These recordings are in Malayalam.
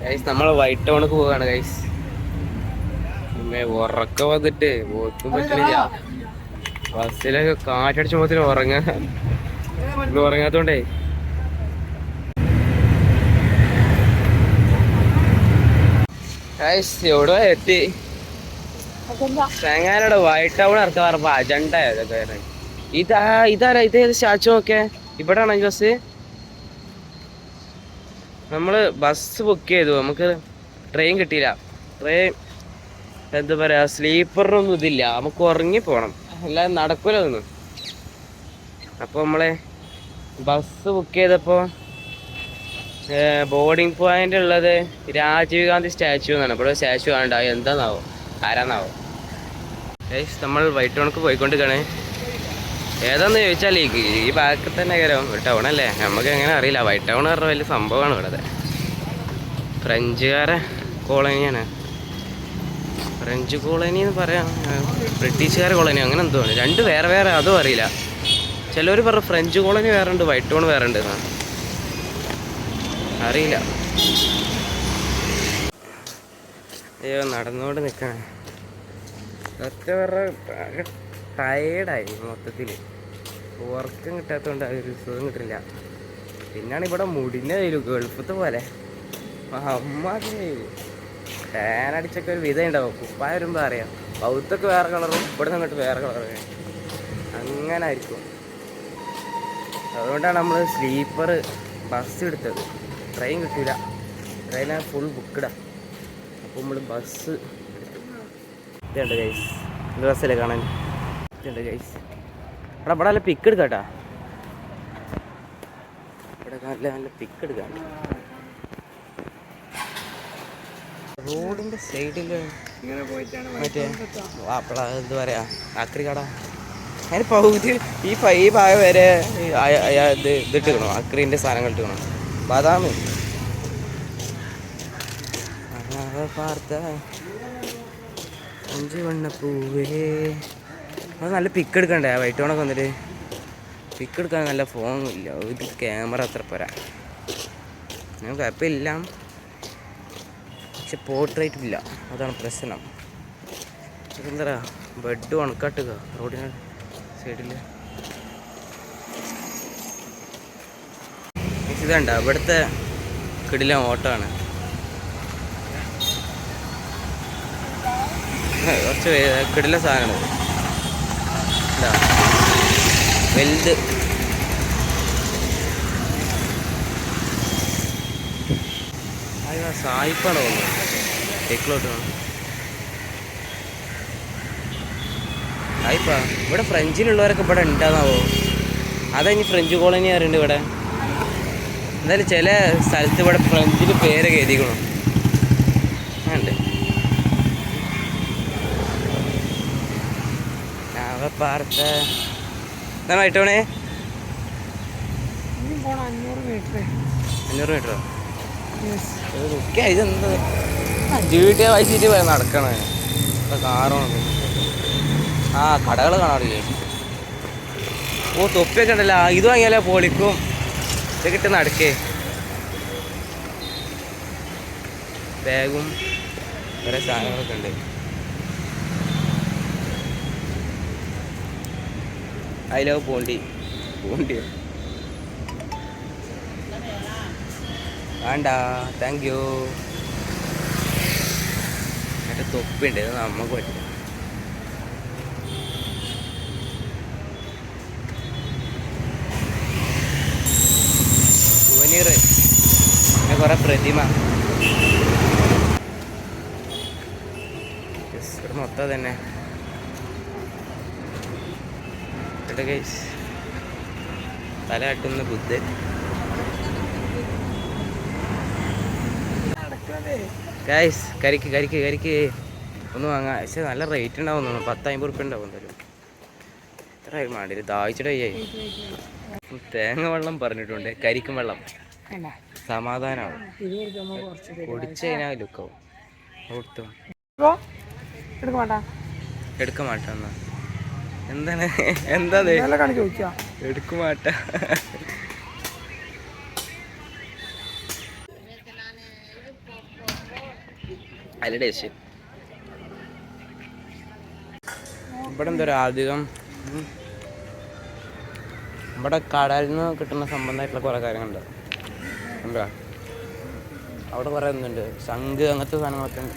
ഗൈസ് നമ്മൾ വൈറ്റ് ടൗണിക്ക് പോവാണ് ഗൈസ്. പിന്നെ ഉറക്കം വന്നിട്ട് ഒന്നും പറ്റണില്ല. ബസ്സിലൊക്കെ കാറ്റടിച്ച പോകത്തിന് ഉറങ്ങാത്തോണ്ടേ ഗൈസ് എവിടെ എത്തി. ചെങ്ങാനോട് വൈറ്റ് ടൗൺ ഇറക്കാൻ പറഞ്ഞപ്പോ അജണ്ട ഇതാരാ ഇതേത് സ്റ്റാച്ചു നോക്കേ. ഇവിടാണ് ഈ ബസ്. നമ്മള് ബസ് ബുക്ക് ചെയ്തു, നമുക്ക് ട്രെയിൻ കിട്ടിയില്ല. ട്രെയിൻ എന്താ പറയാ, സ്ലീപ്പറിനൊന്നും ഇതില്ല, നമുക്ക് ഉറങ്ങി പോണം, അല്ലാതെ നടക്കൂല ഒന്നും. അപ്പൊ നമ്മളെ ബസ് ബുക്ക് ചെയ്തപ്പോ ബോർഡിംഗ് പോയിന്റ് ഉള്ളത് രാജീവ് ഗാന്ധി സ്റ്റാച്ചു എന്നാണ്. ഇവിടെ സ്റ്റാച്ചു കാണണ്ട, എന്താന്നാവോ, ആരാന്നാവോ. നമ്മൾ വൈറ്റ് ടൗണിക്ക് പോയിക്കൊണ്ടിരിക്കണേ. ഏതാന്ന് ചോദിച്ചാൽ ഈ ഭാഗത്ത് തന്നെ കയറാം. ടൗൺ അല്ലേ, നമുക്ക് എങ്ങനെ അറിയില്ല. വൈറ്റ് ടൗൺ പറഞ്ഞ വലിയ സംഭവമാണ് ഇവിടെ. ഫ്രഞ്ചുകാരെ കോളനിയാണ്. ഫ്രഞ്ച് കോളനി എന്ന് പറയാം, ബ്രിട്ടീഷുകാരെ കോളനി അങ്ങനെ എന്തോ ആണ്. രണ്ട് വേറെ വേറെ, അതും അറിയില്ല. ചിലവർ പറഞ്ഞു ഫ്രഞ്ച് കോളനി വേറെ ഉണ്ട്, വൈറ്റ് ടൗൺ വേറെ ഉണ്ട് എന്നാണ്, അറിയില്ല. അയ്യോ നടന്നുകൊണ്ട് നിൽക്കണേ. സത്യം പറഞ്ഞ ടയേർഡായി മൊത്തത്തിൽ. ഉറക്കം കിട്ടാത്തതുകൊണ്ട് ഒരു സുഖം കിട്ടില്ല. പിന്നാണ് ഇവിടെ മുടിൻ്റെ കയ്യിലും ഗൾഫത്തെ പോലെ അമ്മാതിരി ടാൻ അടിച്ചൊക്കെ ഒരു വിധം ഉണ്ടാവും. കുപ്പായ വരുമ്പോൾ അറിയാം, ബൗത്തൊക്കെ വേറെ കളറും ഇവിടെ നിന്നിട്ട് വേറെ കളറും അങ്ങനെ ആയിരിക്കും. അതുകൊണ്ടാണ് നമ്മൾ സ്ലീപ്പർ ബസ് എടുത്തത്. ട്രെയിൻ കിട്ടില്ല, ട്രെയിനാണ് ഫുൾ ബുക്കിടാം. അപ്പോൾ നമ്മൾ ബസ് ഇതുണ്ട് ഗൈസ്, ഇത് ബസ്സിലെ കാണാൻ ഇതുണ്ട് ഗൈസ്. ഇവിടെ ഇവിടെ നല്ല പിക്ക് എടുക്കാട്ടാ, ഇവിടെ നല്ല നല്ല പിക്ക് എടുക്കാം. റോഡിൻ്റെ സൈഡിൽ മറ്റേ എന്താ പറയുക, ആക്രി കട. അതിന് പകുതി ഈ ഭാഗം വരെ ഇതിട്ടിക്കണോ, ആക്രീൻ്റെ സാധനങ്ങൾ ഇട്ടിക്കണോ, ബദാം പാർത്ത 5 വണ്ണപ്പൂവേ. അത് നല്ല പിക്ക് എടുക്കണ്ടേ വൈറ്റ് ടൗണൊക്കെ വന്നിട്ട്. പിക്ക് എടുക്കാൻ നല്ല ഫോണൊന്നും ഇല്ല, ഒരു ക്യാമറ അത്ര പോരാ. ഞാൻ കുഴപ്പമില്ല, പക്ഷെ പോർട്രേറ്റ് ഇല്ല, അതാണ് പ്രശ്നം. എന്താ പറയുക, ബെഡ് ഉണക്കാട്ടുക റോഡിന് സൈഡിൽ. ഇതുണ്ട ഇവിടുത്തെ കിടില ഓട്ടമാണ്. കുറച്ച് കിടില സാധനമാണ് എന്താ വലുത്. സായിപ്പാണ് തോന്നുന്നത്, ടെക്കിലോട്ട് സായിപ്പാ. ഇവിടെ ഫ്രഞ്ചിലുള്ളവരൊക്കെ ഇവിടെ ഉണ്ടാകാവോ, അതഞ്ഞ് ഫ്രഞ്ച് കോളനി അറിയുന്നുണ്ട് ഇവിടെ. എന്തായാലും ചില സ്ഥലത്ത് ഇവിടെ ഫ്രഞ്ചിൽ പേരൊക്കെ എഴുതിക്കണം ഉണ്ട്. പാർത്ത എന്താണ് വൈറ്റോണേ 500 മീറ്ററോ ഒക്കെ. ഇതെന്താ ജീവിട്ടിയ വൈകിട്ട് പോയി നടക്കണേ, കാറാണ്. ആ കടകൾ കാണാറില്ലേ. ഓ തൊപ്പിയൊക്കെ ഉണ്ടല്ലോ, ഇത് വാങ്ങിയാലേ പൊളിക്കും. ഇത് കിട്ടുന്ന നടക്കേ ബാഗും വേറെ സാധനങ്ങളൊക്കെ ഉണ്ട്. ഐ ലവ് പോണ്ടി വേണ്ട, താങ്ക് യു. മറ്റേ തൊപ്പിയുണ്ട്, ഇത് നമുക്ക് പറ്റില്ല. സുവനീർ പിന്നെ കുറെ പ്രതിമ. ഇവിടെ മൊത്തം തന്നെ തല കാട്ടുന്ന ബുദ്ധൻ. ഗൈസ് കരിക്ക് ഒന്ന് വാങ്ങാം. പക്ഷെ നല്ല റേറ്റ് ഉണ്ടാവും തോന്നുന്നു, 10-50 ഉറുപ്പ്യ ഉണ്ടാവും എന്തായാലും. എത്ര ആയാലും വേണ്ടില്ല, ദാഹിച്ചിട്ട് വയ്യായി. തേങ്ങ വെള്ളം പറഞ്ഞിട്ടുണ്ട്, കരിക്കും വെള്ളം സമാധാനമാവും. കുടിച്ചു കഴിഞ്ഞാൽ ലുക്കാവും. എടുക്ക മാട്ട എന്നാ എന്താണ് എടുക്കുമാട്ട. അതിൽ ടേസ്റ്റ്. ഇവിടെ എന്തോ അധികം ഇവിടെ കടലിൽ നിന്ന് കിട്ടുന്ന സംബന്ധമായിട്ടുള്ള കുറേ കാര്യങ്ങളുണ്ട്. എന്താ അവിടെ കുറേ ഒന്നുണ്ട്, ശംഖ് അങ്ങനത്തെ സാധനങ്ങളൊക്കെ ഉണ്ട്.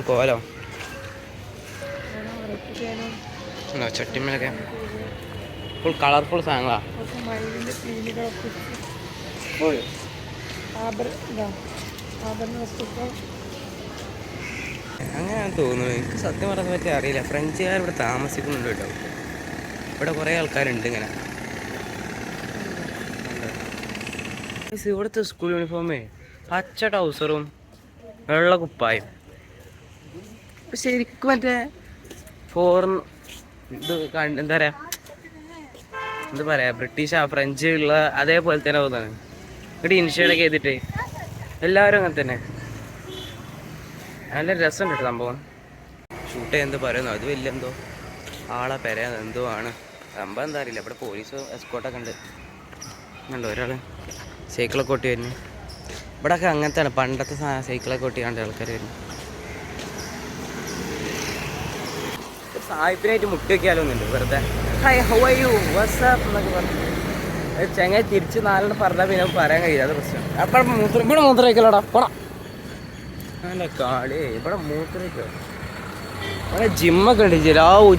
കോലോ ചട്ടിമേലൊക്കെ ഫുൾ കളർഫുൾ സാധനങ്ങളാണ്. അങ്ങനെയാണ് തോന്നുന്നത്. എനിക്ക് സത്യം പറയാൻ പറ്റി അറിയില്ല. ഫ്രഞ്ചുകാർ ഇവിടെ താമസിക്കുന്നുണ്ട് കേട്ടോ. ഇവിടെ കുറേ ആൾക്കാരുണ്ട് ഇങ്ങനെ. ഇവിടുത്തെ സ്കൂൾ യൂണിഫോമേ പച്ച ട്രൗസറും വെള്ള കുപ്പായും. ശരിക്കും മറ്റേ ഫോറിൻ ഇത് എന്താ പറയുക ബ്രിട്ടീഷ് ഫ്രഞ്ച് ഉള്ള അതേപോലെ തന്നെ തോന്നുന്നത്. ഇവിടെ ഇൻഷേർട്ടൊക്കെ ചെയ്തിട്ട് എല്ലാവരും അങ്ങനെ തന്നെ. നല്ല രസമുണ്ട് കേട്ടോ സംഭവം. ഷൂട്ട് ചെയ്യാൻ എന്തോ പറയുന്നു, അത് വലിയ എന്തോ ആളെ പെരയാന്ന് എന്തോ ആണ് സംഭവം. എന്താ അറിയില്ല. ഇവിടെ പോലീസ് എസ്കോട്ടൊക്കെ ഉണ്ട്. ഉണ്ടോ ഒരാൾ സൈക്കിളൊക്കെ ഓട്ടി വരുന്നു. ഇവിടെയൊക്കെ അങ്ങനത്തെ ആണ്, പണ്ടത്തെ സൈക്കിളൊക്കെ ഓട്ടിയാണ്ട് ആൾക്കാർ വരുന്നു. സായിപ്പിനായിട്ട് മുട്ടി വയ്ക്കാലൊന്നുണ്ട് വെറുതെ. Hi how are you WhatsApp എന്നൊക്കെ പറഞ്ഞു ചങ്ങായി തിരിച്ച് നാലെണ്ണം പറഞ്ഞാൽ പിന്നെ പറയാൻ കഴിയില്ല. അത് പ്രശ്നം. അപ്പം ഇവിടെ മൂത്രം വയ്ക്കലോടാ പോടാ. അല്ല കാളി ഇവിടെ മൂത്രം വയ്ക്കോ. അവിടെ ജിമ്മൊക്കെ ഉണ്ട്.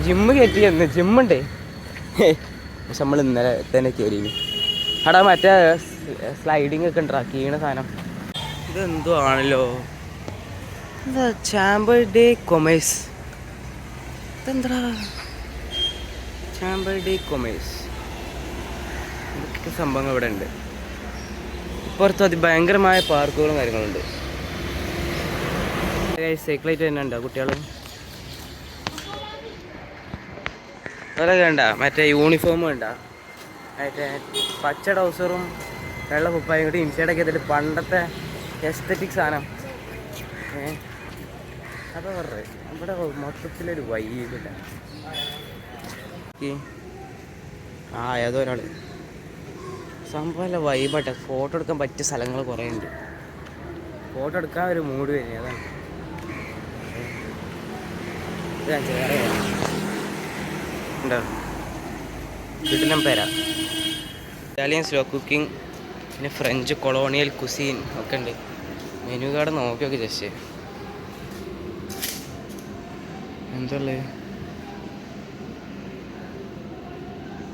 ജിമ്മ് കയറ്റി ജിമ്മുണ്ടേ. പക്ഷെ നമ്മൾ ഇന്നലെ തന്നെ കയറി. അവിടെ മറ്റേ സ്ലൈഡിങ് ഒക്കെ ഉണ്ടാ കീണ സാധനം. ഇതെന്തോ ആണല്ലോ എന്താ ചാമ്പർ ഡേ കൊമേഴ്സ്. ഇതെന്താ ചാമ്പർ ഡേ കൊമേഴ്സ്. ഇതൊക്കെ സംഭവങ്ങൾ ഇവിടെ ഉണ്ട്. പുറത്ത് അതിഭയങ്കരമായ പാർക്കുകളും കാര്യങ്ങളുണ്ട്. സൈക്കിളായിട്ട് തന്നെ ഉണ്ടോ കുട്ടികൾ? അതൊക്കെ വേണ്ട. മറ്റേ യൂണിഫോം വേണ്ട. മറ്റേ പച്ച ട്രൗസറും വെള്ള കുപ്പായും കൂടി ഇൻഷേർട്ടൊക്കെ ചെയ്തിട്ട് പണ്ടത്തെ എസ്തറ്റിക് സാധനം. അതാ പറഞ്ഞത് ഇവിടെ മൊത്തത്തിലൊരു വൈബില്ല. ഏതോ ഒരാൾ സംഭവമല്ല വൈബാട്ടെ. ഫോട്ടോ എടുക്കാൻ പറ്റിയ സ്ഥലങ്ങൾ കുറേ ഉണ്ട്. ഫോട്ടോ എടുക്കാൻ ഒരു മൂഡ് വരും. അതാണ് ഉണ്ടോ വീട്ടിലും പേര. ഇറ്റാലിയൻ സ്ലോ കുക്കിംഗ്, പിന്നെ ഫ്രഞ്ച് കൊളോണിയൽ കുസീൻ ഒക്കെ ഉണ്ട്. മെനു കാർഡ് നോക്കി നോക്കി ജസ്റ്റ് എന്തല്ലേ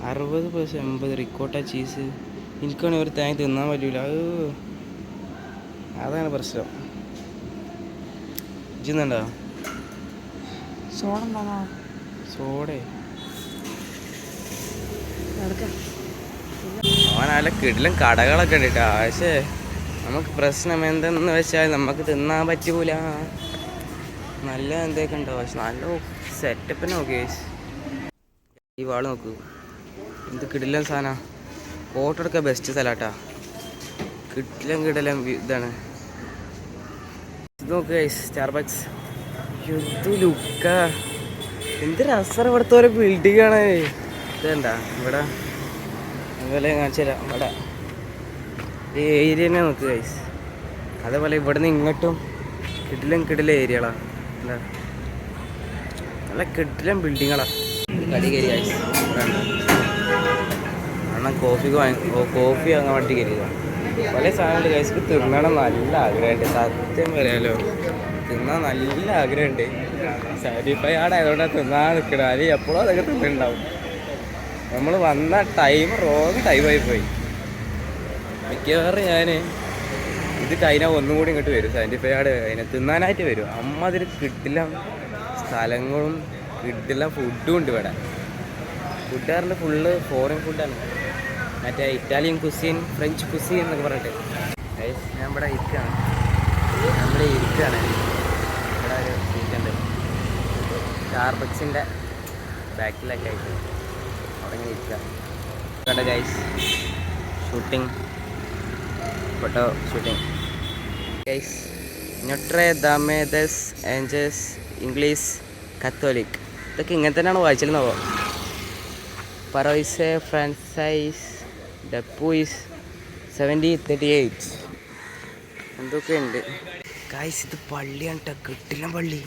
60+80 റിക്കോട്ട ചീസ്. എനിക്കാണെങ്കിൽ ഒരു തേങ്ങ തിന്നാൻ പറ്റൂല. അതാണ് പ്രശ്നം. ഇജിന്നുണ്ടോ സോഡേ? അവൻ നല്ല കിടിലും കടകളൊക്കെ ഉണ്ട് കേട്ടോ. പക്ഷേ നമുക്ക് പ്രശ്നം എന്തെന്ന് വെച്ചാൽ നമുക്ക് തിന്നാൻ പറ്റൂല. നല്ല എന്തൊക്കെ ഉണ്ടോ പക്ഷെ നല്ല സെറ്റപ്പിന് നോക്കി. ഈ വാള് നോക്കൂ, എന്ത് കിടിലൻ സാധനം. ഫോട്ടോ എടുക്കാൻ ബെസ്റ്റ് സ്ഥലമാട്ടാ. കിടിലം ഇതാണ്. ഇത് നോക്ക് ഗൈസ്, സ്റ്റാർബക്സ്. എന്ത് ലുക്ക, എന്ത് രസം. ഇവിടുത്തെ ഓരോ ബിൽഡിംഗ് ആണ്. ഇതെന്താ ഇവിടെ അതുപോലെ കാണിച്ചു തരാം. ഇവിടെ ഈ ഏരിയ തന്നെ നോക്ക് ഗൈസ്. അതേപോലെ ഇവിടുന്ന് ഇങ്ങോട്ടും കിടിലം ഏരിയകളാണ്. എന്താ നല്ല കിടിലം ബിൽഡിങ്ങുകളാണ്. കടി കയറി ഗൈസ്. ഇവിടെ കാരണം കോഫി വാങ്ങാൻ വേണ്ടി കയറിയതാണ്. പല സാധനമുണ്ട് ഗൈസ്. തിന്നണം നല്ല ആഗ്രഹമുണ്ട്. സത്യം പറയാലോ തിന്നാൻ നല്ല ആഗ്രഹമുണ്ട്. സാറ്റിസ്ഫൈ ആയതുകൊണ്ടാണ് തിന്നാൻ നിൽക്കണം. അല്ലെങ്കിൽ എപ്പോഴും അതൊക്കെ തിന്നുണ്ടാവും. നമ്മൾ വന്ന ടൈം റോങ് ടൈമായി പോയി. മിക്കവാറും ഞാൻ ഇത് കഴിഞ്ഞാൽ ഒന്നും കൂടി ഇങ്ങോട്ട് വരും. സാറ്റിസ്ഫൈ അതിനെ തിന്നാനായിട്ട് വരും. അമ്മ അതിൽ കിട്ടില്ല സ്ഥലങ്ങളും കിട്ടില്ല ഫുഡും ഉണ്ട് ഇവിടെ. ഫുഡുകാരുടെ ഫുള്ള് ഫോറിൻ ഫുഡാണ്. മറ്റേ ഇറ്റാലിയൻ കുസീൻ, ഫ്രഞ്ച് കുസീൻ എന്നൊക്കെ പറഞ്ഞിട്ട്. ഞാൻ ഇവിടെ ഇരിക്കുകയാണ്. ഇവിടെ ഒരു സീറ്റുണ്ട് സ്റ്റാർബക്സിൻ്റെ ബാക്കിലൊക്കെ ആയിട്ട്. അവിടെ ഇങ്ങനെ ഇരിക്കുക. കേട്ടോ guys, photo shooting guys. Notre Dame des Angels English Catholic. ഇതൊക്കെ ഇങ്ങനെ തന്നെയാണ് വായിച്ചിരുന്നോ? പറോയ്സെ ഫ്രാൻസൈസ് ഡെപ്പോ ഈസ് 7038. എന്തൊക്കെയുണ്ട് ഗൈസ്. ഇത് പള്ളിയാണ് കേട്ടോ, കിട്ടില്ല പള്ളി.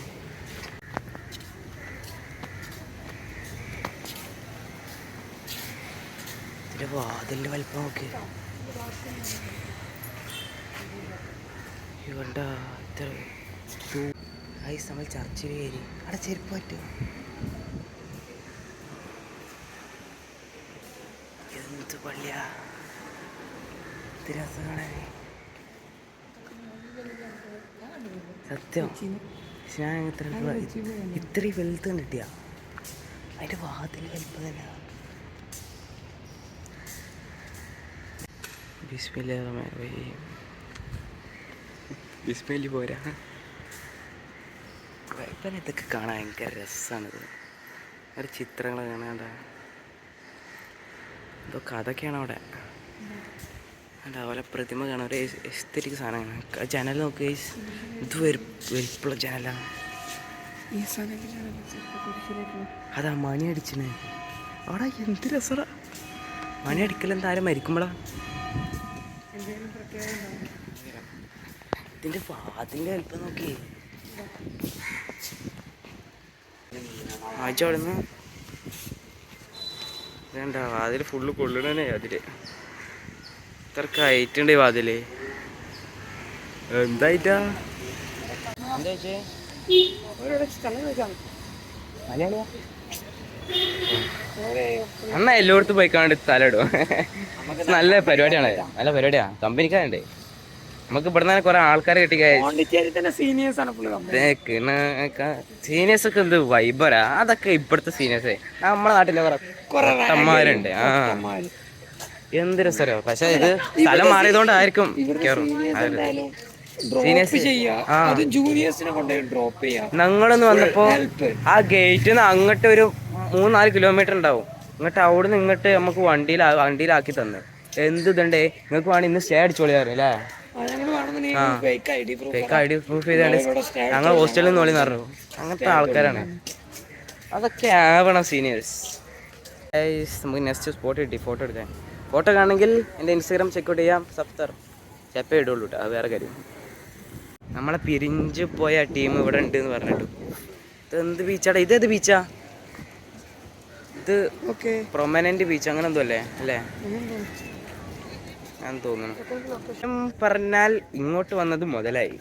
ഇതിൻ്റെ വാതിലിൻ്റെ വലിപ്പം നോക്കി. ഇവിടെ ഗൈസ് നമ്മൾ ചർച്ചിൽ കയറി. അവിടെ ചെരുപ്പ് പറ്റും. എന്ത് പള്ളിയാ, ഇത് രസം കാണാൻ. സത്യം ഞാൻ ഇത്രയും വലുത് കിട്ടിയ അതിൻ്റെ വാതിൽ വലിപ്പം തന്നെ. ബിസ്മില്ലി പോരാ. ഇപ്പം ഇതൊക്കെ കാണാൻ ഭയങ്കര രസമാണിത്. ഒരു ചിത്രങ്ങൾ കാണാണ്ട ഇതൊക്കെ അതൊക്കെയാണ് അവിടെ. അതുപോലെ പ്രതിമ കാണാൻ ഒരു എസ്തെറ്റിക് സാധനമാണ്. ജനൽ നോക്കുക, ഇത് വലിപ്പുള്ള ജനലാണ്. അതാ മണി അടിച്ചണേ അവിടെ. എന്ത് രസടാ മണി അടിക്കലെന്താ, ആരും മരിക്കുമ്പോഴാ. ഇതിൻ്റെ വാതിൻ്റെ വലിപ്പം നോക്കി. ആഴ്ച അവിടെ നിന്ന് വേണ്ട വാതിൽ ഫുള്ള് കൊള്ളണേ. അതിൽ ഇത്ര കയറ്റുണ്ട് വാതില്. എന്തായിട്ടാ എന്താ വെച്ചേ അന്നാ എല്ലായിടത്തും പോയിക്കാണ്ട് തലയിടും. നല്ല പരിപാടിയാണ്, നല്ല പരിപാടിയാ. കമ്പനിക്കാരുണ്ട്. നമുക്ക് ഇവിടെ നിന്ന് കുറെ ആൾക്കാരെ കിട്ടി. സീനിയേഴ്സ് ഒക്കെ എന്ത് വൈബറാ. അതൊക്കെ ഇവിടുത്തെ സീനിയേഴ്സേ. നമ്മളെ നാട്ടിലെ കുറെ അമ്മമാരുണ്ട്. ആ എന്ത് രസരോ. പക്ഷെ ഇത് സ്ഥലം മാറിയതുകൊണ്ടായിരിക്കും ഞങ്ങളൊന്ന് വന്നപ്പോ ആ ഗേറ്റിൽ നിന്ന് അങ്ങോട്ട് ഒരു 3-4 കിലോമീറ്റർ ഉണ്ടാവും. ഇങ്ങോട്ട് അവിടുന്ന് ഇങ്ങോട്ട് നമുക്ക് വണ്ടിയിലാക്കി തന്നെ. എന്ത് ഇതുണ്ടേ, നിങ്ങൾക്ക് വേണം ഇന്ന് സ്റ്റേ അടിച്ചോളിയാറ് അല്ലേ. ഫേക്ക് ഐ ഡി പ്രൂഫ് ചെയ്താണ് ഞങ്ങൾ ഹോസ്റ്റലിൽ നിന്ന് വിളി പറഞ്ഞു. അങ്ങനത്തെ ആൾക്കാരാണ്. അതൊക്കെ ആവണം സീനിയേഴ്സ്. നമുക്ക് നെക്സ്റ്റ് സ്പോട്ട് കിട്ടി ഫോട്ടോ എടുക്കാൻ. ഫോട്ടോ കാണണമെങ്കിൽ എൻ്റെ ഇൻസ്റ്റാഗ്രാം ചെക്കൗട്ട് ചെയ്യാം. സപ്തർ ചെപ്പേ ഇടുള്ളൂ കേട്ടോ, അത് വേറെ കാര്യം. നമ്മളെ പിരിഞ്ഞ് പോയ ടീം ഇവിടെ ഉണ്ട് എന്ന് പറഞ്ഞിട്ടു. ഇത് എന്ത് ബീച്ചാടാ, ഇതേത് ബീച്ചാ? ഇത് പ്രൊമനന്റ് ബീച്ച് അങ്ങനെ എന്തോ അല്ലേ ഞാൻ തോന്നുന്നു. പറഞ്ഞാൽ ഇങ്ങോട്ട് വന്നത് മുതലായി.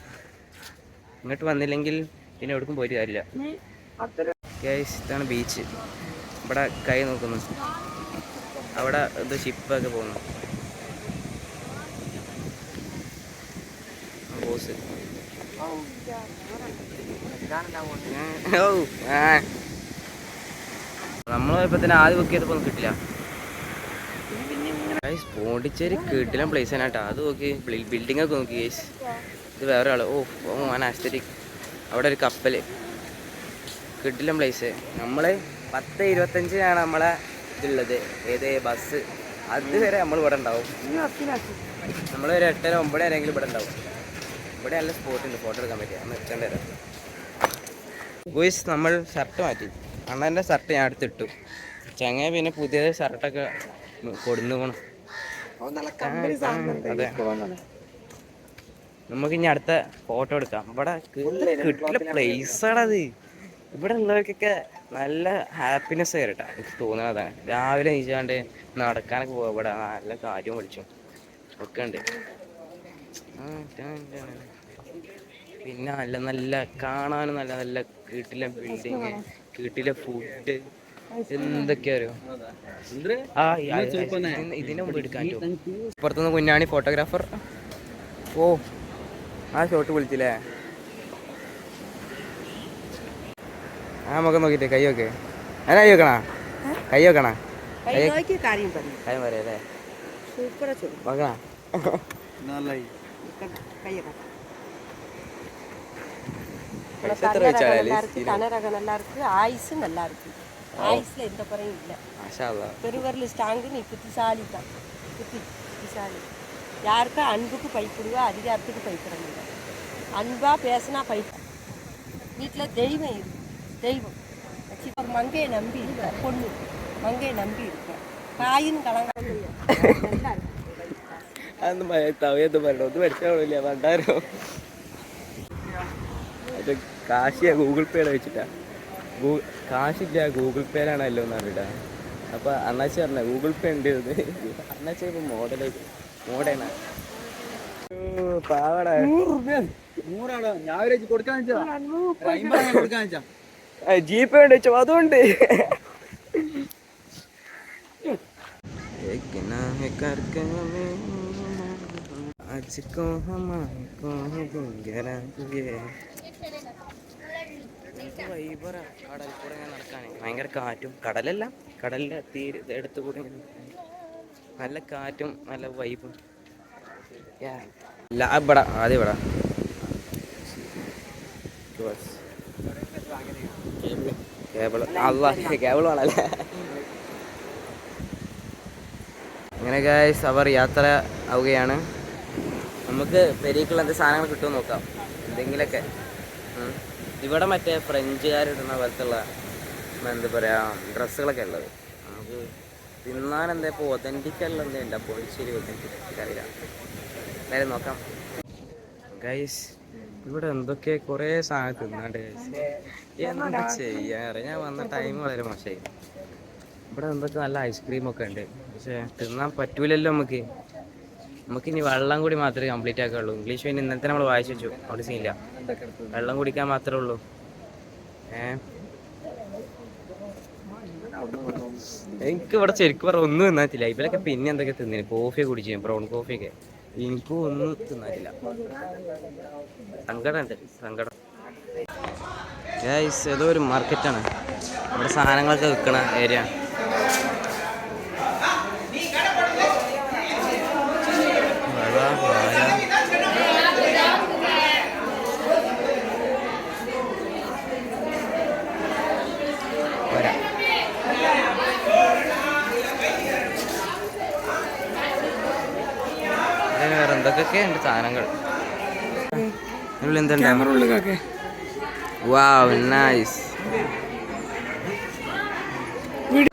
ഇങ്ങോട്ട് വന്നില്ലെങ്കിൽ പിന്നെ എവിടേക്കും പോയിട്ട് കാര്യമില്ല. ഗൈസ് ഇതാണ് ബീച്ച്. ഇവിടെ കൈ നോക്കുന്നു. അവിടെ ഇത് ഷിപ്പൊക്കെ പോകുന്നു. ബോസ് നമ്മൾ പോയപ്പോ തന്നെ ആദ്യം ബുക്ക് ചെയ്തപ്പോ ഒന്നും കിട്ടില്ല. പോണ്ടിച്ചേരി കിട്ടില്ല പ്ലേസ് ആണ് കേട്ടോ. അത് നോക്കി ബിൽഡിംഗ് ഒക്കെ നോക്കി ഗൈസ്. ഇത് വേറെ ആള്. ഓ ആസ്തറ്റിക്. അവിടെ ഒരു കപ്പല് കിട്ടില്ല പ്ലേസ്. നമ്മള് 10:25 നമ്മളെ ഇതുള്ളത്. ഏത് ബസ് അതുവരെ നമ്മൾ ഇവിടെ ഉണ്ടാവും. നമ്മളൊരു 8-9 വരെയെങ്കിലും ഇവിടെ ഉണ്ടാവും. ഇവിടെ നല്ല സ്പോട്ട് ഉണ്ട് ഫോട്ടോ എടുക്കാൻ പറ്റിയ. അന്ന് എത്തേണ്ട വരാം ഗോയ്സ്. നമ്മൾ ഷർട്ട് മാറ്റി. അണ്ണൻ്റെ ഷർട്ട് ഞാൻ എടുത്തിട്ടു. ചങ്ങ പിന്നെ പുതിയ ഷർട്ടൊക്കെ കൊടുന്നു പോകണം. അതെ, നമുക്ക് ഇനി അടുത്ത ഫോട്ടോ എടുക്കാം. ഇവിടെ കിട്ടില്ല പ്ലേസാണത്. ഇവിടെ ഉള്ളവർക്കൊക്കെ നല്ല ഹാപ്പിനെസ് കയറട്ടാ എനിക്ക് തോന്നുന്നതാണ്. രാവിലെ നീച്ചാണ്ട് നടക്കാനൊക്കെ പോകാം. ഇവിടെ നല്ല കാര്യം വിളിച്ചു ഒക്കെ ഉണ്ട്. പിന്നെ നല്ല നല്ല കാണാനും നല്ല നല്ല വീട്ടിലെ ബിൽഡിങ്, വീട്ടിലെ ഫുഡ് എന്തൊക്കെയാ. ഇതിന് മുമ്പ് എടുക്കാൻ പുറത്തുനിന്ന് കുഞ്ഞാണി ഫോട്ടോഗ്രാഫർ. ഓ ആ ഷോട്ട് വിളിച്ചില്ലേ. ആ മുഖം നോക്കിട്ടേ കൈ വെക്കേ. അങ്ങനെ കൈ വെക്കണ കാര്യം പറയല്ലേ. നോക്കണ நல்லா இருக்கு. ஆயுசு நல்லா இருக்கு. ஆயுஸ்ல எந்த குறையும் இல்லை. பெருவரில் ஸ்ட்ராங்கு. நீ புத்திசாலி தான். புத்திசாலி. யாருக்கா அன்புக்கு பயப்படுவா, அதிகாரத்துக்கு பயப்பட முடியாது. அன்பா பேசினா பயப்பட. வீட்டில் தெய்வம் இருக்கு. தெய்வம் ஒரு மங்கையை நம்பி பொண்ணு மங்கையை நம்பி இருக்கேன். காயின்னு கலங்க நல்லா അതൊന്നും തവയൊന്നും പറയണോ ഒന്നും പഠിച്ചാവില്ല പണ്ടാരോ. അത് കാശിയാ ഗൂഗിൾ പേയുടെ വെച്ചിട്ടാ. കാശില്ല ഗൂഗിൾ പേയിലാണല്ലോ എന്ന് പറഞ്ഞിട്ടാ. അപ്പോൾ അണ്ണാച്ചി പറഞ്ഞ ഗൂഗിൾ പേ ഉണ്ട്. അണ്ണാച്ചി ഇപ്പം മോഡേണാ. പാവടാ ജീപ്പേ ഉണ്ട് വെച്ചോ അതുകൊണ്ട്. കടൽക്കൂടെ ഇങ്ങനെ നടക്കാനേ ഭയങ്കര കാറ്റും. കടലല്ല, കടലിൻ്റെ എടുത്തു കൂടി നല്ല കാറ്റും നല്ല വൈബും. ഇവിടെ ആദ്യം ഇവിടെ കേബിൾ കേബിൾ വേണല്ലേ. അങ്ങനെ ഗൈസ് അവർ യാത്ര ആവുകയാണ്. നമുക്ക് പെരീക്കുള്ള എന്ത് സാധനങ്ങൾ കിട്ടുമെന്ന് നോക്കാം, എന്തെങ്കിലുമൊക്കെ. ഇവിടെ മറ്റേ ഫ്രഞ്ചുകാരിടുന്ന പോലത്തുള്ള എന്താ പറയുക ഡ്രസ്സുകളൊക്കെ ഉള്ളത്. നമുക്ക് തിന്നാൻ എന്താ ഇപ്പോൾ ഒതൻറ്റിക്കല്ല എന്താ പോളിശ്ശേരി ഒതൻറ്റിക് അറിയില്ല. നേരെ നോക്കാം ഗൈസ്. ഇവിടെ എന്തൊക്കെ കുറേ സാധനം തിന്നാണ്ട് ഗൈസ്. എന്താ ചെയ്യാറ്, ഞാൻ വന്ന ടൈം വളരെ മോശമായി. ഇവിടെ എന്തൊക്കെ നല്ല ഐസ്ക്രീമൊക്കെ ഉണ്ട്, പക്ഷേ തിന്നാൻ പറ്റൂലല്ലോ നമുക്ക്. നമുക്കിനി വെള്ളം കൂടി മാത്രമേ കംപ്ലീറ്റ് ആക്കുകയുള്ളൂ. ഇംഗ്ലീഷ് പിന്നെ ഇന്നത്തെ നമ്മൾ വായിച്ചു വെച്ചു, അവിടെ സീനില്ല. വെള്ളം കുടിക്കാൻ മാത്രമേ ഉള്ളൂ. എനിക്ക് ഇവിടെ ശരിക്കും പറഞ്ഞാൽ ഒന്നും തിന്നാറ്റില്ല. ഇവരൊക്കെ പിന്നെ എന്തൊക്കെ തിന്നിന്, കോഫിയൊക്കെ കുടിച്ചു, ബ്രൗൺ കോഫിയൊക്കെ. എനിക്കും ഒന്നും തിന്നാറ്റില്ല. സങ്കടമുണ്ട്, സങ്കടം. ഗൈസ് ഏതോ ഒരു മാർക്കറ്റാണ്, ഇവിടെ സാധനങ്ങളൊക്കെ വിൽക്കണ ഏരിയ. വേറെ എന്തൊക്കെ ഉണ്ട് സാധനങ്ങൾ. എന്തുണ്ട്? Wow nice.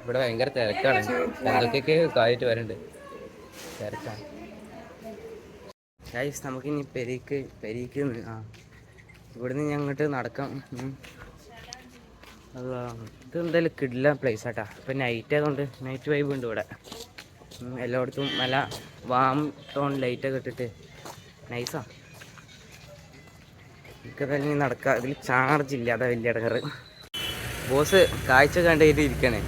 ഇവിടെ ഭയങ്കര തിരക്കാണ്, എന്തൊക്കെയൊക്കെ കാര്യമായിട്ട് വരുന്നുണ്ട്, തിരക്കാണ്. ഗൈസ് നമുക്കിനി പെരീക്ക് ഇവിടുന്ന് ഞങ്ങോട്ട് നടക്കാം. ഇത് എന്തായാലും കിടില പ്ലേസ് ആട്ടാ. ഇപ്പം നൈറ്റ് ആയതുകൊണ്ട് നൈറ്റ് വൈബ് ഉണ്ട് ഇവിടെ. എല്ലായിടത്തും നല്ല വാം ടോൺ ലൈറ്റൊക്കെ ഇട്ടിട്ട് നൈസാ. എനിക്കതല്ലെങ്കിൽ നടക്കാം. ഇതിൽ ചാർജ് ഇല്ല, അതാ വലിയ ഇടങ്ങറ്. ബോസ് കാഴ്ച കണ്ടിട്ട് ഇരിക്കണേ.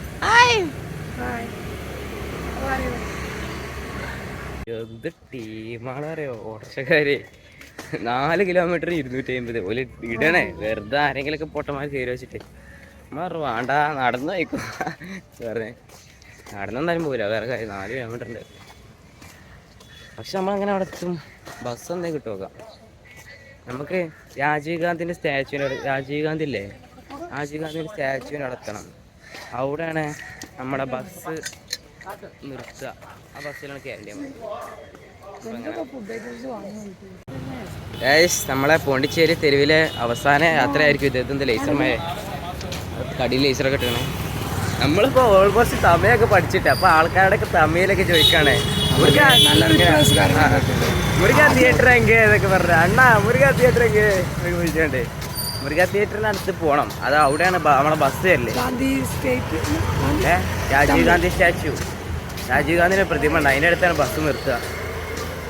എന്ത് ടീമാണ് അറിയോ ഓട്ടോറിക്ഷക്കാര്. 4 കിലോമീറ്റർ 250 ഓല് ഇടണേ, വെറുതെ ആരെങ്കിലൊക്കെ പൊട്ടന്മാർ കയറി വെച്ചിട്ട്. വേണ്ട നടന്നു വയ്ക്കും പറഞ്ഞേ. നടന്നെന്തായാലും പോകില്ല, വേറെ കാര്യം. 4 കിലോമീറ്റർ ഉണ്ട്. പക്ഷെ നമ്മളങ്ങനെ അവിടെ എത്തും. ബസ് എന്തെങ്കിലും കിട്ടും നോക്കാം. നമുക്ക് രാജീവ് ഗാന്ധിൻ്റെ ഇല്ലേ, രാജീവ് ഗാന്ധിൻ്റെ സ്റ്റാച്യുവിന് നടത്തണം. അവിടെയാണ് നമ്മുടെ ബസ് നിർത്തുക. ആ ബസ്സിലാണ് കയറേണ്ടി. നമ്മളെ പോണ്ടിച്ചേരി തെരുവിലെ അവസാന യാത്രയായിരിക്കും ഇത്. ഇതെന്താ ലേസർമായ കടിയിൽ ലേസറൊക്കെ ഇട്ടണേ. നമ്മളിപ്പോൾ ഓൾമോസ്റ്റ് തമിഴൊക്കെ പഠിച്ചിട്ട്, അപ്പോൾ ആൾക്കാരുടെയൊക്കെ തമിഴിലൊക്കെ ചോദിക്കുകയാണേ മുരുക തിയേറ്റർ എങ്കിൽ എന്നൊക്കെ പറഞ്ഞ അണ്ണാ മുരുക തിയേറ്റർ എങ്കിൽ ചോദിച്ചോണ്ടേ. മുരുക തിയേറ്ററിനടുത്ത് പോകണം. അത് അവിടെയാണ് നമ്മളെ ബസ് തരില്ലേ, രാജീവ് ഗാന്ധി സ്റ്റാച്യു. രാജീവ് ഗാന്ധിൻ്റെ പ്രതിമ ഉണ്ട്, അതിൻ്റെ അടുത്താണ് ബസ് നിർത്തുക.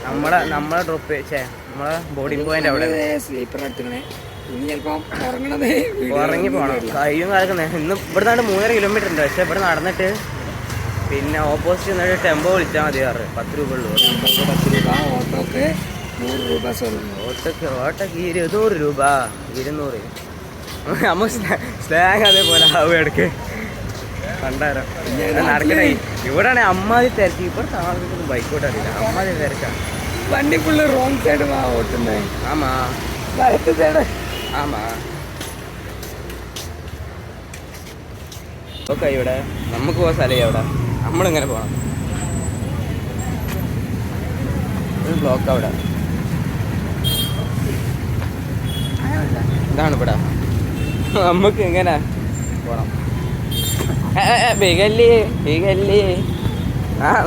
നമ്മളെ ഡ്രോപ്പ് നമ്മളെ ബോർഡിംഗ് പോയിന്റ് അവിടെ ഉറങ്ങി പോകണം. കയ്യും കാലൊക്കെ ഇന്ന് ഇവിടെ നിന്നാണ് 3.5 കിലോമീറ്റർ ഉണ്ട്. പക്ഷെ ഇവിടെ നടന്നിട്ട് പിന്നെ ഓപ്പോസിറ്റ് നിന്നൊരു ടെമ്പോ വിളിച്ചാൽ മതി. 10 രൂപ ഉള്ളൂ ഓട്ടോക്ക്. 100 രൂപ ഓട്ടോക്ക് 200 രൂപ 200. നമ്മൾ സ്ലാങ് അതേപോലെ ആവും ഇടയ്ക്ക് കണ്ടാരോ. നടക്കണേ ഇവിടെയാണെ അമ്മാതി തിരക്ക്. ഇവിടുത്തെ ആളുകൾക്കൊന്നും ബൈക്കോട്ട് അറിയില്ല, അമ്മാതി തിരക്കാണ്. വണ്ടി ഫുള്ള് റോങ് സൈഡ് ഓട്ടുന്നേ. ആമാ സൈഡ് ആമാ. ഓക്കെ ഇവിടെ നമുക്ക് പോകാൻ സ്ഥലം അവിടെ നമ്മളിങ്ങനെ പോകണം. ബ്ലോക്ക് അവിടെ ഇതാണ് ഇവിടെ. നമുക്ക് ഇങ്ങനെ പോണം. ബിഗല്ലി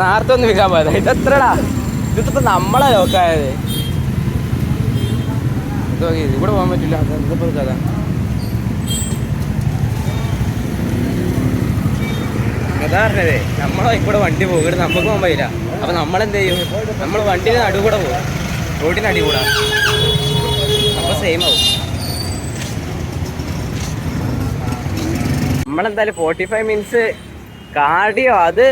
നേരത്തെ ഒന്ന് വിൽക്കാൻ പോയതാ. ഇതെത്രടാ ഇതിപ്പോ നമ്മളെ ലോക്കായത്. ഇവിടെ പോകാൻ പറ്റില്ല. അതെന്തിപ്പോ കഥ. അതാ പറഞ്ഞതേ, നമ്മളെ ഇവിടെ വണ്ടി പോകും, ഇവിടെ നമുക്ക് പോകാൻ പറ്റില്ല. അപ്പൊ നമ്മളെന്ത് ചെയ്യും? നമ്മൾ വണ്ടിയുടെ നടുവ് കൂടെ പോകും, റോഡിന് അടി കൂടാ. അപ്പൊ സെയിം ആവും. നമ്മളെന്തായാലും 45 മിനിറ്റ്സ് കാർഡിയോ, അത്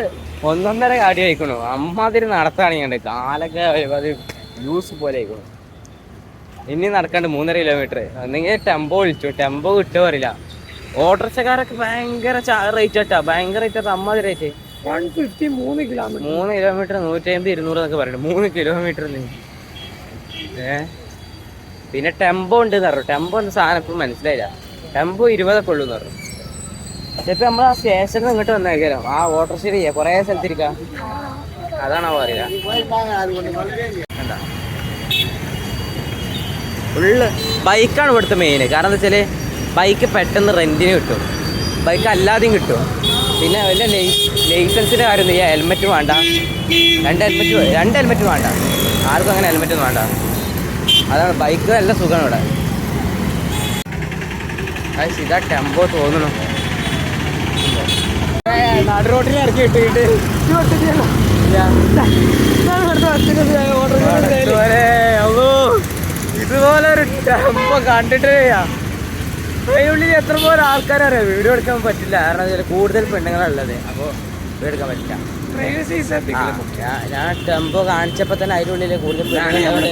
1.5 കാർഡിയോ ആയിക്കണു. അമ്മാതിരി നടത്താണെങ്കിൽ കാലൊക്കെ അത് ജ്യൂസ് പോലെ ആയിക്കണു. ഇനി നടക്കാണ്ട് 3.5 കിലോമീറ്റർ. ഒന്നെങ്കിൽ ടെമ്പോ വിളിച്ചു, ടെമ്പോ കിട്ടുമോ അറിയില്ല. ഓട്ടോറിക്ഷക്കാരൊക്കെ ഭയങ്കര റേറ്റ് ആട്ടാ, ഭയങ്കര റേറ്റ് ആട്ടാ, അമ്മാതിരി റേറ്റ്. 150 3 കിലോമീറ്റർ 150 250 200 എന്നൊക്കെ പറയുന്നത് 3 കിലോമീറ്ററിന്. പിന്നെ ടെമ്പോ ഉണ്ട് എന്ന് പറഞ്ഞു. ടെമ്പോ എന്ന സാധനം ഇപ്പം മനസ്സിലായില്ല. ടെമ്പോ 20 ഉള്ളൂ എന്ന് പറഞ്ഞു. പക്ഷെ ഇപ്പൊ നമ്മൾ ആ സ്റ്റേഷനിൽ ഇങ്ങോട്ട് വന്നേക്കാലോ, ആ ഓട്ടോറിക്ഷ കുറേ സ്ഥലത്തിരിക്കാം. അതാണോ അറിയില്ല. എന്താ ഫുള്ള് ബൈക്കാണ് ഇവിടുത്തെ മെയിൻ. കാരണം എന്താ വെച്ചാൽ ബൈക്ക് പെട്ടെന്ന് റെന്റിന് കിട്ടും, ബൈക്ക് അല്ലാതെയും കിട്ടും. പിന്നെ വല്ല ലൈസൻസിൻ്റെ കാര്യം ചെയ്യാം. ഹെൽമെറ്റ് വേണ്ട, രണ്ട് ഹെൽമെറ്റ് വേണ്ട, ആർക്കും അങ്ങനെ ഹെൽമെറ്റ് ഒന്നും വേണ്ട. അതാണ് ബൈക്ക് നല്ല സുഖമാണ് ഇവിടെ. അത് ഇതാ ടെമ്പോ തോന്നുന്നു. നാട് റോട്ടിൽ ഇറക്കി ഇട്ടിട്ട് ഇതുപോലെ ഒരു ടെമ്പോ കണ്ടിട്ടേ അതിനുള്ളിൽ എത്ര പോലെ ആൾക്കാരറിയാം. വീഡിയോ എടുക്കാൻ പറ്റില്ല, കാരണം കൂടുതൽ പെണ്ണുങ്ങളുള്ളത്. അപ്പോൾ വീഡിയോ എടുക്കാൻ പറ്റില്ല. ഞാൻ ടെമ്പോ കാണിച്ചപ്പോ തന്നെ അതിനുള്ളിൽ കൂടുതൽ പെണ്ണുങ്ങൾ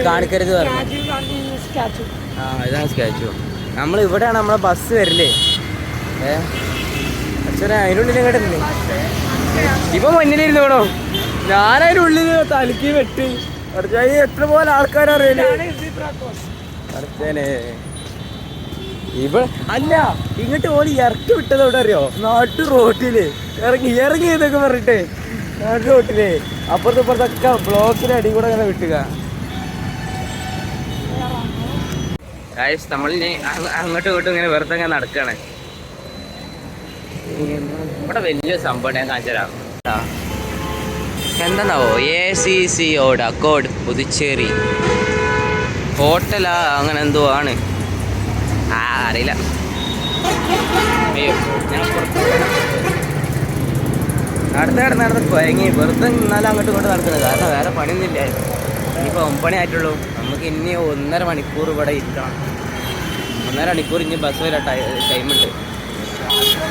കാണിക്കരുത് പറഞ്ഞു. ഇതാണ് സ്കാച്ചു. നമ്മൾ ഇവിടെയാണ് നമ്മളെ ബസ് വരില്ലേ. പക്ഷേ അതിനുള്ളിൽ ഇങ്ങോട്ടില്ലേ, ഇപ്പൊ മുന്നിലിരുന്ന് വേണോ. ഞാനതിനുള്ളിൽ തലക്കി വെട്ടി എത്ര പോലെ ആൾക്കാരറിയില്ലേ. ഇവിടെ അല്ല, ഇങ്ങോട്ട് ഓല് ഇറക്കി വിട്ടത് എവിടെ അറിയോ? നാട്ടു റോട്ടില് ഇറങ്ങി എന്നൊക്കെ പറഞ്ഞിട്ടേ, നാട്ടു റോട്ടില് അപ്പുറത്തെ ഇപ്പുറത്തൊക്കെ ബ്ലോക്കിന്റെ അടി കൂടെ അങ്ങനെ വിട്ടുക. നമ്മളിനി അങ്ങോട്ടും ഇങ്ങോട്ടും ഇങ്ങനെ വെറുതെ ഇങ്ങനെ നടക്കുകയാണ്. ഇവിടെ വലിയ സംഭവം ഞാൻ കാണിച്ചുതരാം. എന്താണാവോ ACC കോഡ് പുതുച്ചേരി ഹോട്ടലാ അങ്ങനെ എന്തോ ആണ്, അറിയില്ല. അയ്യോ, ഞാൻ നടന്ന് കുഴങ്ങി വെറുതെ ഇന്നാലും അങ്ങോട്ടും ഇങ്ങോട്ട് നടക്കുന്നത്. കാരണം വേറെ പണിയൊന്നുമില്ല. ഇനിയിപ്പോൾ 9 മണി ആയിട്ടുള്ളൂ. നമുക്ക് ഇനി 1.5 മണിക്കൂർ ഇവിടെ ഇരിക്കണം. 1.5 മണിക്കൂർ ഇനി ബസ് വരെ ടൈമുണ്ട്.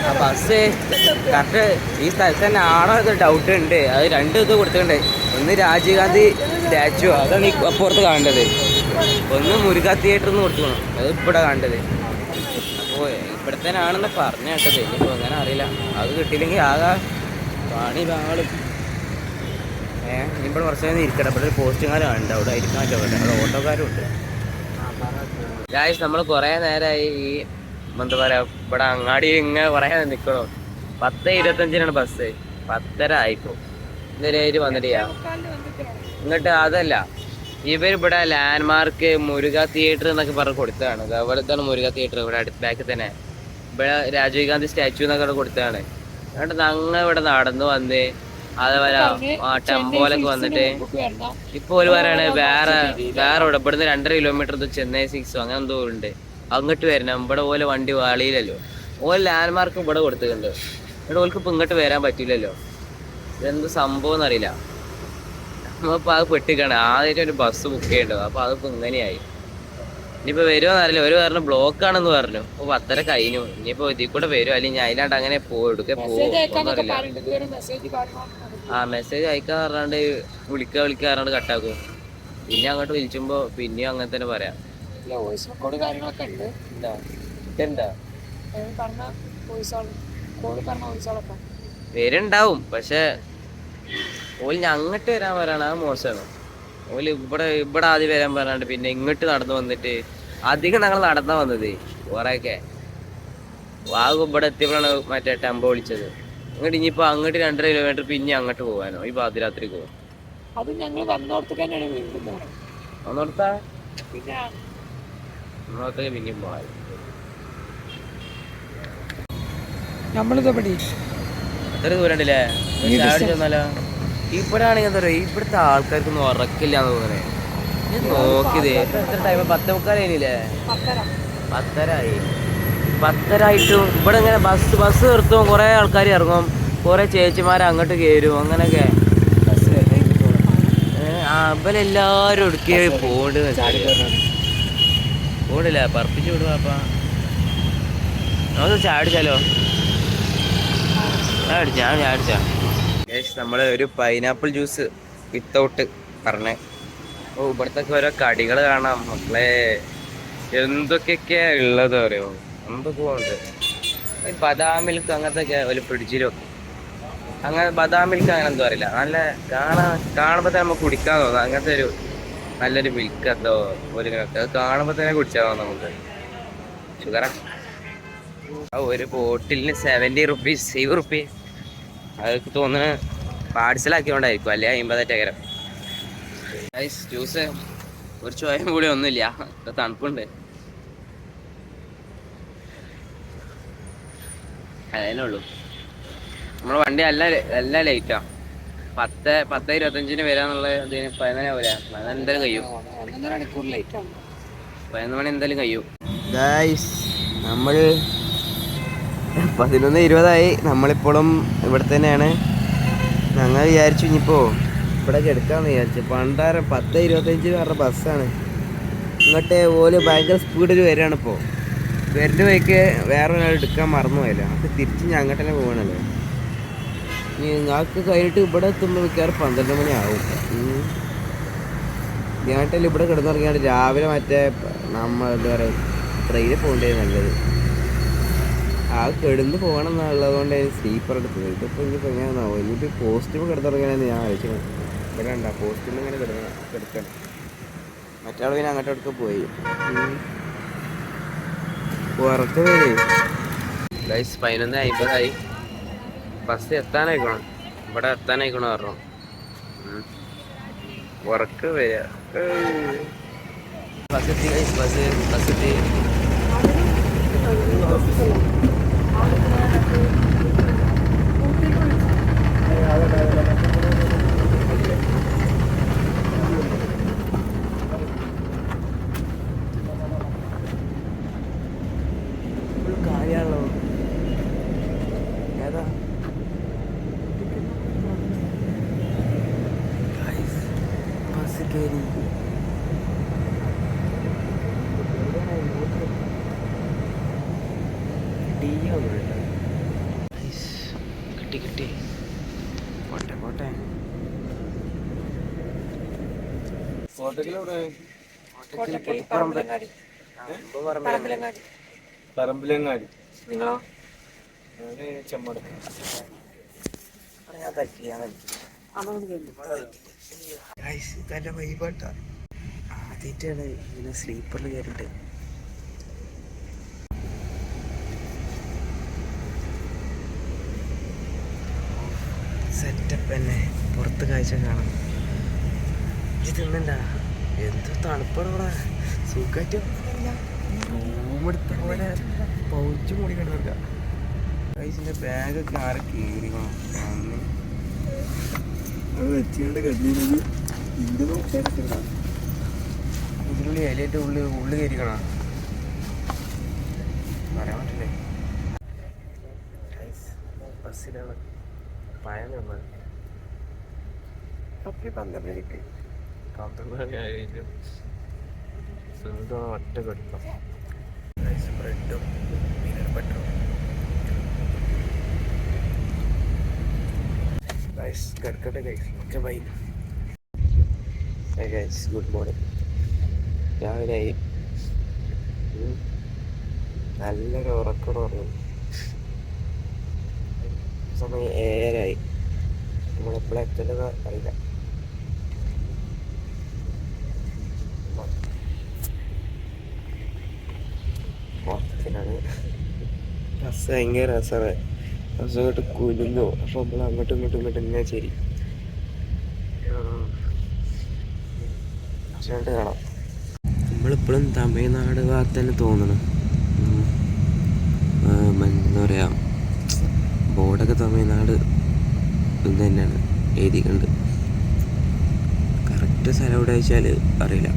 ആ ബസ് കറക്റ്റ് ഈ സ്ഥലത്ത് തന്നെ ആണോ ഇത് ഡൗട്ട് ഉണ്ട്. അത് 2 ഇത് കൊടുത്തിട്ടുണ്ട്. ഒന്ന് രാജീവ് ഗാന്ധി സ്റ്റാച്ചു, അതാണ് ഈ അപ്പുറത്ത് കാണേണ്ടത്. ഒന്ന് മുരുക തിയേറ്റർ എന്ന് കൊടുക്കണം, അത് ഇവിടെ കാണേണ്ടത്. അപ്പോൾ ഇവിടെ തന്നെ ആണെന്ന് പറഞ്ഞു കേട്ടത്. ഇനിയിപ്പോൾ അങ്ങനെ അറിയില്ല. അത് കിട്ടിയില്ലെങ്കിൽ ആകെ പണി പാളും. ഇനിയിപ്പോൾ കുറച്ച് നേരം ഇരിക്കണം. ഇവിടെ ഒരു പോസ്റ്റുകാരുണ്ട്, അവിടെ ഇരിക്കാൻ പറ്റും. അവിടെ ഓട്ടോക്കാരും ഉണ്ട്. ഗായ്സ്, നമ്മൾ കുറേ നേരമായി ഈ എന്താ പറയുക ഇവിടെ അങ്ങാടി ഇങ്ങനെ കുറേ നിൽക്കണോ. 10:25 ബസ്, 10:30 ആയിപ്പോ. ഇന്നലെ വന്നിട്ട് എന്നിട്ട് അതല്ല, ഇവരിവിടെ ലാൻഡ്മാർക്ക് മുരുക തിയേറ്റർ എന്നൊക്കെ പറഞ്ഞ് കൊടുത്തതാണ്. അതുപോലത്താണ് മുരുക തിയേറ്റർ ഇവിടെ അടുത്ത് ബാക്കിൽ തന്നെ. ഇവിടെ രാജീവ് ഗാന്ധി സ്റ്റാച്ചു എന്നൊക്കെ കൊടുത്തതാണ്. എന്നിട്ട് ഞങ്ങൾ ഇവിടെ നടന്നു വന്ന് അതേപോലെ ടെമ്പോലൊക്കെ വന്നിട്ട് ഇപ്പോൾ ഒരു പറയാണ് വേറെ ഇവിടെ ഇവിടുന്ന് 2.5 കിലോമീറ്റർ ചെന്നൈ 6 അങ്ങനെ എന്തോ ഉണ്ട്, അങ്ങോട്ട് വരണം. ഇവിടെ പോലെ വണ്ടി വാളിയില്ലല്ലോ. ഓല് ലാൻഡ്മാർക്ക് ഇവിടെ കൊടുത്തിട്ടുണ്ട്. ഇവിടെ ഓൾക്ക് ഇപ്പം ഇങ്ങോട്ട് വരാൻ പറ്റില്ലല്ലോ. ഇതെന്ത് സംഭവം എന്നറിയില്ല. നമ്മളിപ്പോൾ അത് പെട്ടിക്കാണ്. ആദ്യമായിട്ട് ഒരു ബസ് ബുക്ക് ചെയ്യേണ്ടത്. അപ്പോൾ അതിപ്പോൾ ഇങ്ങനെയായി. ഇനിയിപ്പോൾ വരുമോന്ന് അറിയില്ല. ഒരു പറഞ്ഞു ബ്ലോക്കാണെന്ന് പറഞ്ഞു. അപ്പോൾ 10:30 കഴിഞ്ഞു. ഇനിയിപ്പോൾ ഇതിൽ കൂടെ വരുമോ അല്ലെങ്കിൽ അതിലാണ്ട് അങ്ങനെ എടുക്കെ പോകുമെന്നറിയില്ല. മെസ്സേജ് അയക്കാൻ പറഞ്ഞാണ്ട് വിളിക്കുക പറഞ്ഞാണ്ട് കട്ടാക്കും. പിന്നെ അങ്ങോട്ട് വിളിച്ചുമ്പോൾ പിന്നെയും അങ്ങനെ തന്നെ പറയാം. വരുണ്ടാവും, പക്ഷെ ഓല് അങ്ങോട്ട് വരാൻ പറയണ അത് മോശമാണ്. ഓല് ഇവിടെ ആദ്യം വരാൻ പറയാണ്ട് പിന്നെ ഇങ്ങോട്ട് നടന്നു വന്നിട്ട് അധികം ഞങ്ങൾ നടന്നാ വന്നത്. കുറെയൊക്കെ ഇവിടെ എത്തിയപ്പോഴാണ് മറ്റേ ടെമ്പോ വിളിച്ചത്. ഇങ്ങോട്ട് ഇനിയിപ്പോ അങ്ങോട്ട് 2.5 കിലോമീറ്റർ പിന്നെ അങ്ങോട്ട് പോകാനോ ഈ പാതിരാത്രിക്ക് പോകും. അത് ഞങ്ങൾ വന്നോടത്തേക്ക് വന്നോടത്താ നമ്മളൊക്കെ പിന്നെയും പോകാൻ. നമ്മളിതപ്പടി എത്ര ദൂരം ഉണ്ടല്ലേ? ചാടി ചെന്നാലോ ഇവിടെ ആണെങ്കിൽ എന്താ പറയുക, ഇവിടുത്തെ ആൾക്കാർക്കൊന്നും ഉറക്കില്ല എന്ന് തോന്നണേ. നോക്കിയതേ എത്ര ടൈം 10:45 കഴിഞ്ഞില്ലേ? 10:30 10:30 ഇവിടെ ഇങ്ങനെ ബസ് നിർത്തും, കുറേ ആൾക്കാർ ഇറങ്ങും, കുറേ ചേച്ചിമാർ അങ്ങോട്ട് കയറും, അങ്ങനെയൊക്കെ. അവരെല്ലാവരും എടുക്കുക പോണ്ടില്ല പറപ്പിച്ച് വിടുക. അപ്പം നമുക്ക് ചാടിച്ചാലോ? ചാടിച്ചാ നമ്മൾ ഒരു പൈനാപ്പിൾ ജ്യൂസ് വിത്തൗട്ട് പറഞ്ഞേ. ഓ ഇവിടത്തെ ഓരോ കടികൾ കാണാം മക്കളെ, എന്തൊക്കെയൊക്കെയാ ഉള്ളത് അറിയോ? എന്തൊക്കെ ഉണ്ട്. ബദാം മിൽക്ക് അങ്ങനത്തെ ഒക്കെ ഒരു ഫ്രിഡ്ജിലും അങ്ങനെ ബദാം മിൽക്ക് അങ്ങനെ എന്തോ അറിയില്ല, നല്ല കാണുമ്പോൾ തന്നെ നമുക്ക് കുടിക്കാൻ തോന്നുന്നു. അങ്ങനത്തെ ഒരു നല്ലൊരു മിൽക്ക് എന്തോ ഒരു അത് കാണുമ്പോൾ തന്നെ കുടിച്ചാൽ തോന്നും നമുക്ക്. ഷുഗറാ. ഒരു ബോട്ടിലിന് 70 റുപ്പീസ് 70 റുപ്പീസ്. അതൊക്കെ തോന്നുന്നു പാഴ്സലാക്കിയോണ്ടായിരിക്കും, അല്ലെ 50 ജ്യൂസ്. ഒരു ചോയം കൂടി ഒന്നുമില്ല, തണുപ്പുണ്ട്. അതേ ഉള്ളൂ. നമ്മുടെ വണ്ടി എല്ലാം ലേറ്റാ. 10:25 വരാന്നുള്ള ഇതിന് 11 പോലെ. എന്തായാലും കഴിയും, 11 മണി എന്തായാലും കഴിയും. നമ്മൾ 11:20 നമ്മളിപ്പോഴും ഇവിടെ തന്നെയാണ്. ഞങ്ങൾ വിചാരിച്ചു ഇനിയിപ്പോൾ ഇവിടെ എടുക്കാമെന്ന് വിചാരിച്ചു. 10:25 പറഞ്ഞ ബസ്സാണ്. ഇങ്ങോട്ട് ഓല് ഭയങ്കര സ്പീഡിൽ വരികയാണ്. ഇപ്പോൾ വരുന്ന വഴിക്ക് വേറെ ഒരാൾ എടുക്കാൻ മറന്നു പോയല്ലോ, അത് തിരിച്ച് ഞങ്ങോട്ട് തന്നെ പോകണല്ലോ. ഞങ്ങൾക്ക് കഴിഞ്ഞിട്ട് ഇവിടെ എത്തുമ്പോൾ മിക്കവാറും 12 മണി ആവും. ഞാട്ടല്ല ഇവിടെ കിടന്നുറങ്ങിയാണ്ട് രാവിലെ മറ്റേ നമ്മൾ എന്താ പറയുക ട്രെയിനിൽ പോകേണ്ടത് നല്ലത്. ആ കിടന്ന് പോകണം എന്നുള്ളത് കൊണ്ട് സ്ലീപ്പർ എടുത്തത്. ഇതിപ്പോൾ ഇനിയിപ്പോൾ എങ്ങനെയാണെന്നാവോ? ഇനിയിപ്പോൾ പോസ്റ്റും കിടന്നുറങ്ങണമെന്ന് ഞാൻ ആലോചിക്കണം. ഇവിടെ ഉണ്ടാ പോസ്റ്റും ഇങ്ങനെ കിടക്കണം. മറ്റാൾ പിന്നെ അങ്ങോട്ട് അടുത്ത് പോയി പുറത്ത് പോയി. 11:50 ബസ് എത്താനായിക്കണം, ഇവിടെ എത്താനായിക്കണോ പറഞ്ഞു. ഉറക്ക് വരിക. ബസ്സെത്തി. കാര്യാണല്ലോ. ഏതാ ബസ് കയറി കിട്ടി. പോട്ടെ. പറമ്പിലങ്ങാടി. നിങ്ങളോ? ചെമ്മട്. നല്ല വൈബാട്ടാ. ആദ്യമായിട്ടാണ് ഇങ്ങനെ സ്ലീപ്പറിൽ കയറിയിട്ട്. സെറ്റപ്പ് തന്നെ. പുറത്ത് കാഴ്ച കാണാം. ഇത് തിന്നണ്ട, എന്ത് തണുപ്പാണ് ഇവിടെ. സുഖമായിട്ട് റൂമെടുത്ത പോലെ പൗച്ച് മൂടി കിടന്നിരിക്കുക. കൈസിൻ്റെ ബാഗൊക്കെ ആരെ കീറിക്കണം വെച്ചുകൊണ്ട് കണ്ടിരുന്നത് ഇന്റെ നോക്കിയാൽ ഇതിനുള്ളിൽ ഇലയിട്ട് ഉള്ളി കയറിക്കണം. പറയാൻ പറ്റില്ലേ. ബസ്സിലാണ് പഴം നിന്നത്. 12 ഒറ്റ കെടുക്കാം. ബ്രെഡും പീനട്ട് ബട്ടറും. കിടക്കട്ടെ guys. Okay bye. Guys good morning. രാവിലെ നല്ലൊരു ഉറക്കം പറഞ്ഞു. സമയം 7:30. നമ്മളെപ്പോഴും എത്തേണ്ടത് അറിയില്ല. മൊത്തത്തിലാണ് ബസ് ഭയങ്കര രസമാണ്. ബസ് അങ്ങോട്ട് കുലുങ്ങോ, അപ്പോൾ നമ്മൾ അങ്ങോട്ടും ഇങ്ങോട്ടും ഇങ്ങനെ ശരി കാണാം. നമ്മളിപ്പോഴും തമിഴ്നാട് ഭാഗത്ത് തന്നെ തോന്നണം. എന്താ പറയുക, ബോർഡൊക്കെ തമിഴ്നാട് ഇത് തന്നെയാണ്. എഴുതിയിട്ടുണ്ട്. കറക്റ്റ് സ്ഥലം എവിടെ വെച്ചാൽ അറിയില്ല.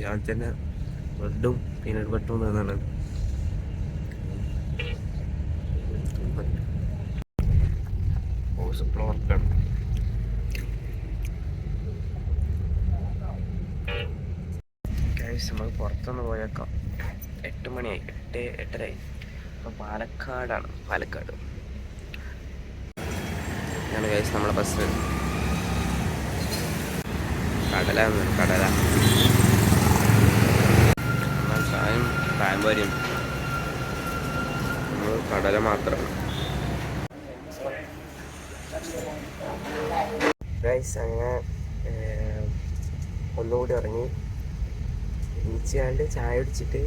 രാവിലെ തന്നെ ബ്രെഡും പീനട്ട് ബട്ടറും തന്നാണ്. നമ്മൾ പുറത്തൊന്ന് പോയേക്കാം. 8 മണിയായി, 8:30. അപ്പോൾ പാലക്കാടാണ്. പാലക്കാട് ആണ് ഗൈസ് നമ്മളെ ബസ്. കടല ചായം പാമ്പരും നമ്മൾ കടല മാത്രം. ഗൈസ് അങ്ങനെ ഒന്നുകൂടി ഉറങ്ങി. എണീച്ചാണ്ട് ചായ കുടിച്ചിട്ട്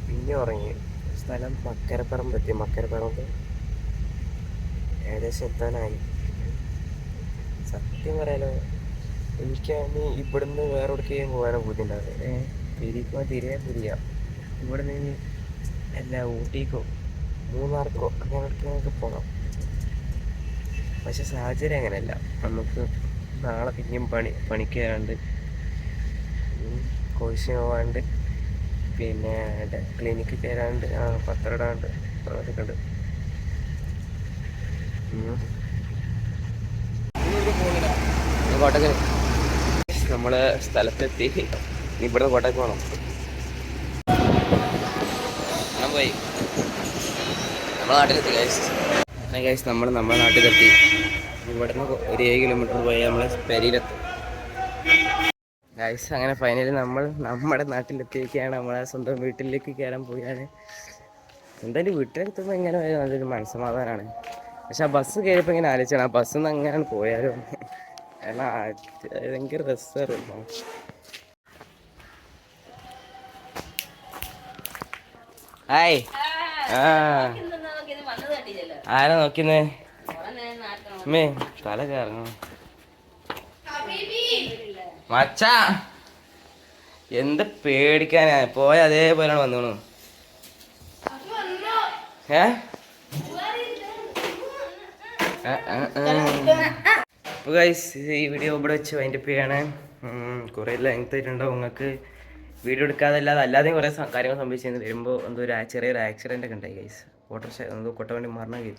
പിന്നെ ഉറങ്ങി. സ്ഥലം മക്കരപ്പറമ്പ് എത്തി. മക്കരപ്പറമ്പ് ഏകദേശം എത്താനായി. സത്യം പറയാലോ, എനിക്കാണ് ഇവിടുന്ന് വേറെ എവിടേക്കും പോകാനോ ബുദ്ധിമുട്ടാണ്. തിരിക്കുമ്പോൾ തിരികെ പുതിയ ഇവിടെ നിന്ന് എല്ലാ ഊട്ടിക്കോ മൂന്നാർക്കോ അങ്ങനെ എവിടേക്കൊക്കെ പോകാം. പക്ഷെ സാഹചര്യം അങ്ങനെയല്ല. നമുക്ക് നാളെ പിന്നെയും പണിക്ക് കയറാണ്ട്, കോഴ്സിന് പോകാണ്ട്, പിന്നെ ക്ലിനിക്കിൽ കയറാണ്ട്, പത്രം ഇടാണ്ട് അതൊക്കെ ഉണ്ട്. കോട്ടക്കൽ നമ്മള് സ്ഥലത്തെത്തി. ഇവിടെ കോട്ടയ്ക്ക് പോകണം. ഞാൻ പോയി നമ്മളെ നാട്ടിലെത്തി ഗൈസ്. നമ്മൾ നമ്മുടെ നാട്ടിലെത്തി. ഇവിടുന്ന് ഒരു 7 കിലോമീറ്റർ പോയി നമ്മളെ പെരിയിലെത്തും ഗൈസ്. അങ്ങനെ ഫൈനലി നമ്മൾ നമ്മുടെ നാട്ടിലെത്തിയൊക്കെയാണ്. നമ്മളെ സ്വന്തം വീട്ടിലേക്ക് കയറാൻ പോവുകയാണ്. എന്തായാലും വീട്ടിലെത്തുമ്പോൾ എങ്ങനെ പോയാലും നല്ലൊരു മനസ്സമാധാനമാണ്. പക്ഷെ ആ ബസ് കയറിയപ്പോൾ ഇങ്ങനെ ആലോചിച്ചാണ്, ആ ബസ്സിൽ നിന്ന് അങ്ങനെയാണ് പോയാലോ. കാരണം ഭയങ്കര രസമായിരുന്നു. ഹായ്. ആരാ നോക്കിന്നേ? മേ തല കയറണം മച്ചാ. എന്ത് പേടിക്കാനാ, പോയ അതേപോലെയാണ് വന്നോണു. അപ്പോൾ ഗൈസ് ഈ വീഡിയോ ഇവിടെ വെച്ച് വൈൻഡപ്പ് ചെയ്യാണ്. കുറേ ലെങ്ത് ആയിട്ടുണ്ടാവും. നിങ്ങൾക്ക് വീഡിയോ എടുക്കാതല്ലാതെ അല്ലാതെയും കുറേ കാര്യങ്ങൾ സംഭവിച്ചിരുന്നു. വരുമ്പോൾ എന്തോ ചെറിയൊരു ആക്സിഡൻ്റ് ഒക്കെ ഉണ്ടായി ഗൈസ്. ഓട്ടോറിക്ഷ എന്തോ കൊട്ടവണ്ടി മരണം കഴിയും.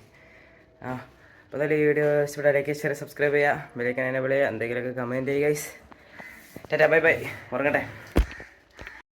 അപ്പോൾ എന്തായാലും ഈ വീഡിയോ ഇവിടെ ലൈക്ക് ഷെയർ സബ്സ്ക്രൈബ് ചെയ്യുക. ബെലൈക്കൻ എനേബിൾ ചെയ്യുക. എന്തെങ്കിലുമൊക്കെ കമൻറ്റ് ചെയ്യുക ഗൈസ്. Tata bye bye. ഉറങ്ങട്ടെ.